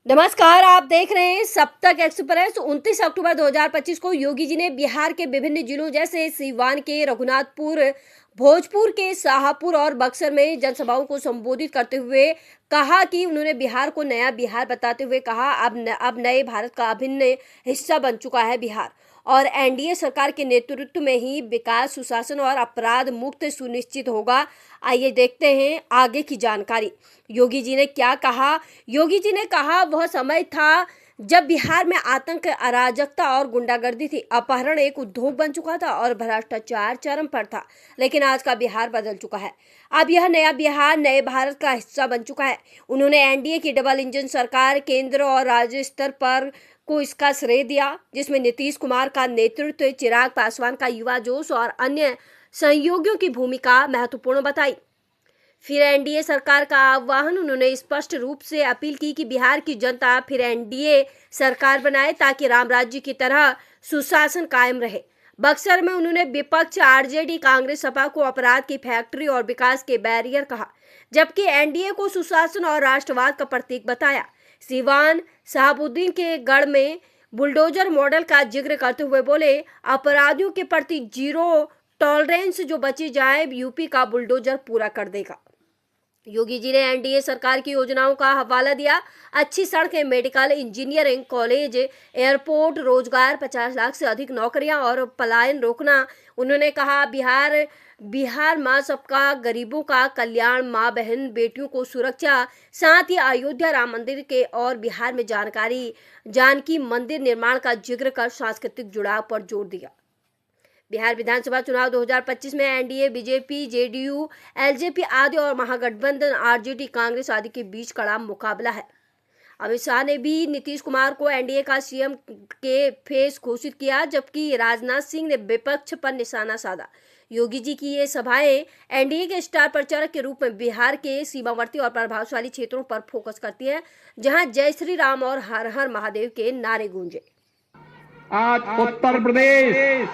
नमस्कार, आप देख रहे हैं सप्तक एक्सप्रेस। 29 अक्टूबर 2025 को योगी जी ने बिहार के विभिन्न जिलों जैसे सीवान के रघुनाथपुर, भोजपुर के शाहपुर और बक्सर में जनसभाओं को संबोधित करते हुए कहा कि उन्होंने बिहार को नया बिहार बताते हुए कहा अब नए भारत का अभिन्न हिस्सा बन चुका है बिहार और एनडीए सरकार के नेतृत्व में ही विकास, सुशासन और अपराध मुक्त सुनिश्चित होगा। आइए देखते हैं आगे की जानकारी। योगी जी ने क्या कहा? योगी जी ने कहा वह समय था जब बिहार में आतंक, अराजकता और गुंडागर्दी थी। अपहरण एक उद्योग बन चुका था और भ्रष्टाचार चरम पर था। लेकिन आज का बिहार बदल चुका है। अब यह नया बिहार नए भारत का हिस्सा बन चुका है। उन्होंने एनडीए की डबल इंजन सरकार, केंद्र और राज्य स्तर पर को इसका श्रेय दिया, जिसमें नीतीश कुमार का नेतृत्व, चिराग पासवान का युवा जोश और अन्य सहयोगियों की भूमिका महत्वपूर्ण बताई। फिर एनडीए सरकार का आह्वान। उन्होंने स्पष्ट रूप से अपील की कि बिहार की जनता फिर एनडीए सरकार बनाए ताकि राम राज्य की तरह सुशासन कायम रहे। बक्सर में उन्होंने विपक्ष, आरजेडी, कांग्रेस, सपा को अपराध की फैक्ट्री और विकास के बैरियर कहा, जबकि एनडीए को सुशासन और राष्ट्रवाद का प्रतीक बताया। सीवान, शहाबुद्दीन के गढ़ में बुलडोजर मॉडल का जिक्र करते हुए बोले, अपराधियों के प्रति जीरो टॉलरेंस, जो बची जाए यूपी का बुलडोजर पूरा कर देगा। योगी जी ने एनडीए सरकार की योजनाओं का हवाला दिया। अच्छी सड़कें, मेडिकल, इंजीनियरिंग कॉलेज, एयरपोर्ट, रोजगार, 50 लाख से अधिक नौकरियां और पलायन रोकना। उन्होंने कहा बिहार माँ सबका, गरीबों का कल्याण, माँ बहन बेटियों को सुरक्षा, साथ ही अयोध्या राम मंदिर के और बिहार में जानकी मंदिर निर्माण का जिक्र कर सांस्कृतिक जुड़ाव पर जोर दिया। बिहार विधानसभा चुनाव 2025 में एनडीए, बीजेपी, जेडीयू, एलजेपी आदि और महागठबंधन आरजेडी, कांग्रेस आदि के बीच कड़ा मुकाबला है। अमित शाह ने भी नीतीश कुमार को एनडीए का सीएम के फेस घोषित किया, जबकि राजनाथ सिंह ने विपक्ष पर निशाना साधा। योगी जी की ये सभाएं एनडीए के स्टार प्रचारक के रूप में बिहार के सीमावर्ती और प्रभावशाली क्षेत्रों पर फोकस करती है, जहां जय श्री राम और हर हर महादेव के नारे गूंजे। आज उत्तर प्रदेश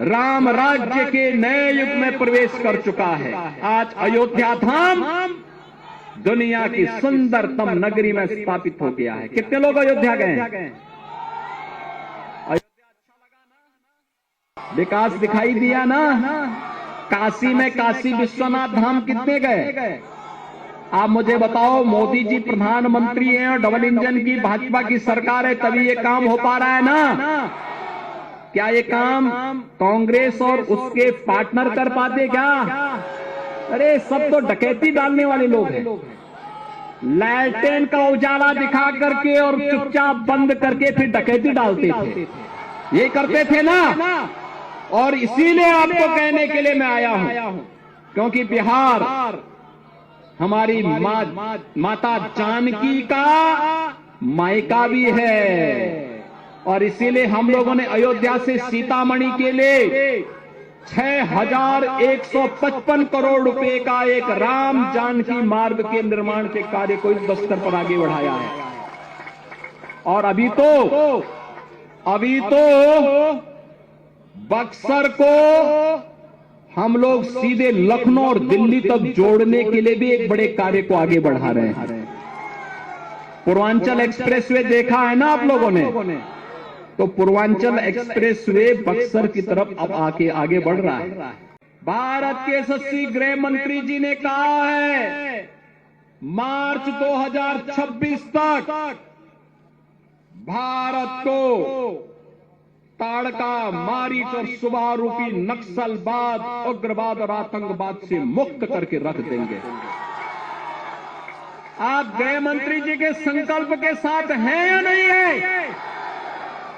राम राज्य के नए युग में प्रवेश कर चुका है। आज अयोध्या धाम दुनिया की सुंदरतम नगरी में स्थापित हो गया है। कितने लोग अयोध्या गए? अयोध्या अच्छा लगा ना? विकास दिखाई दिया ना? काशी में काशी विश्वनाथ धाम कितने गए? आप मुझे बताओ, मोदी जी प्रधानमंत्री हैं और डबल इंजन की भाजपा की सरकार है, तभी ये काम हो पा रहा है ना? क्या ये काम कांग्रेस और उसके पार्टनर कर पाते क्या? अरे सब तो डकैती डालने वाले लोग हैं। लैल्टेन का उजाला दिखा करके और चुपचाप बंद करके फिर डकैती डालते थे, ये करते थे ना। और इसीलिए आपको कहने के लिए मैं आया हूं, क्योंकि बिहार हमारी माता जानकी का मायका भी है। और इसीलिए हम लोगों ने अयोध्या से सीतामढ़ी के लिए 6155 करोड़ रुपए का एक राम जानकी मार्ग के निर्माण के कार्य को इस स्तर पर आगे बढ़ाया है। और अभी तो बक्सर को हम लोग सीधे लखनऊ और दिल्ली तक जोड़ने के लिए भी एक बड़े कार्य को आगे बढ़ा रहे हैं। पूर्वांचल एक्सप्रेसवे देखा है ना आप लोगों ने? तो पूर्वांचल एक्सप्रेसवे बक्सर की तरफ अब आगे बढ़ रहा है। भारत के यशस्वी गृह मंत्री जी ने कहा है, मार्च 2026 तक भारत को ताड़का, मारीच और सुबह रूपी नक्सलवाद, उग्रवाद और आतंकवाद से मुक्त करके रख देंगे। आप गृह मंत्री जी के संकल्प के साथ हैं या नहीं है?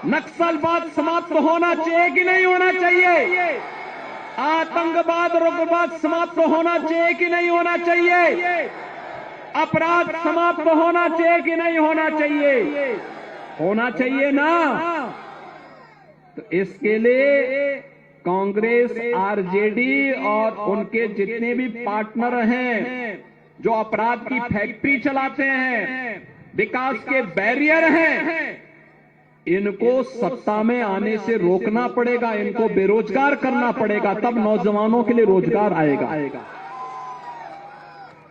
नक्सलवाद समाप्त होना चाहिए कि नहीं होना चाहिए? आतंकवाद और उग्रवाद समाप्त होना चाहिए कि नहीं होना चाहिए? अपराध समाप्त होना चाहिए कि नहीं होना चाहिए? होना चाहिए ना। तो इसके लिए कांग्रेस, आरजेडी और उनके जितने भी पार्टनर हैं, जो अपराध की फैक्ट्री चलाते हैं, विकास के बैरियर हैं, इनको सत्ता में आने से रोकना पड़ेगा, इनको बेरोजगार करना पड़ेगा, तब नौजवानों के लिए रोजगार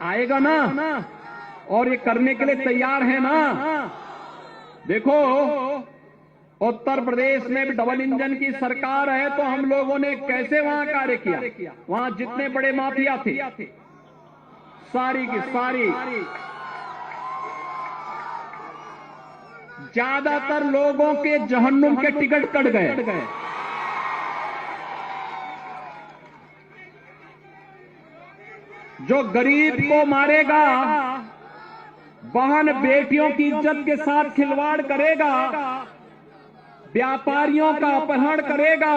आएगा ना। और ये करने के लिए तैयार है ना। देखो उत्तर प्रदेश में भी डबल इंजन की सरकार है, तो हम लोगों ने कैसे वहां कार्य किया। वहां जितने बड़े माफिया थे सारी की सारी, ज्यादातर लोगों के जहन्नुम के टिकट कट गए। जो गरीब को मारेगा, बहन बेटियों की इज्जत के साथ खिलवाड़ करेगा, व्यापारियों का अपहरण करेगा,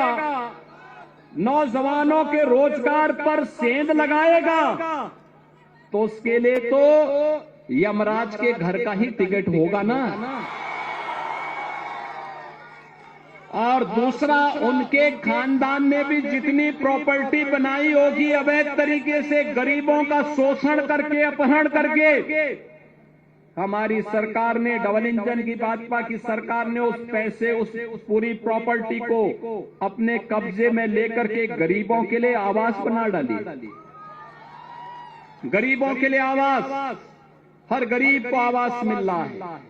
नौजवानों के रोजगार पर सेंध लगाएगा, तो उसके लिए तो यमराज के घर का ही टिकट होगा ना। और दूसरा, उनके खानदान ने भी जितनी प्रॉपर्टी बनाई होगी अवैध तरीके से, गरीबों का शोषण करके, अपहरण करके, हमारी सरकार ने, डबल इंजन की भाजपा की सरकार ने उस पैसे, उस पूरी प्रॉपर्टी को अपने कब्जे में लेकर के गरीबों के लिए आवास बना डाली। गरीबों के लिए आवास, हर गरीब को आवास मिल रहा है।